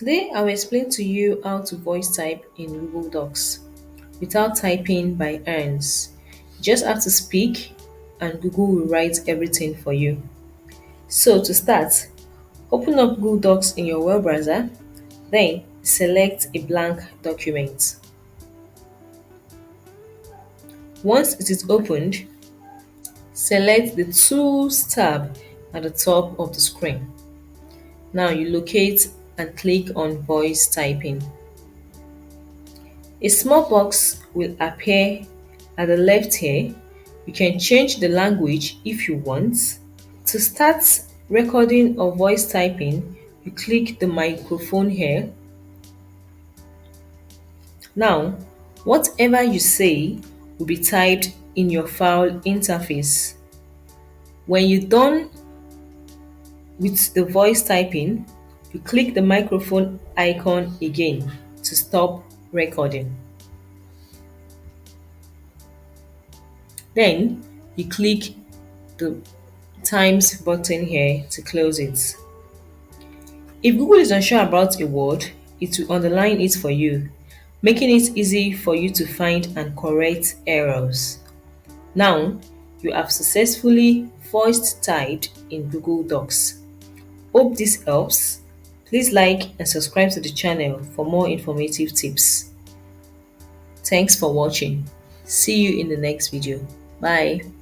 Today, I will explain to you how to voice type in Google Docs without typing by hands. You just have to speak and Google will write everything for you. So to start, open up Google Docs in your web browser, then select a blank document. Once it is opened, select the Tools tab at the top of the screen. Now you locate and click on Voice Typing. A small box will appear at the left here. You can change the language if you want. To start recording or voice typing, you click the microphone here. Now, whatever you say will be typed in your file interface. When you're done with the voice typing, you click the microphone icon again to stop recording. Then you click the times button here to close it. If Google is unsure about a word, it will underline it for you, making it easy for you to find and correct errors. Now, you have successfully voice typed in Google Docs. Hope this helps. Please like and subscribe to the channel for more informative tips. Thanks for watching. See you in the next video. Bye.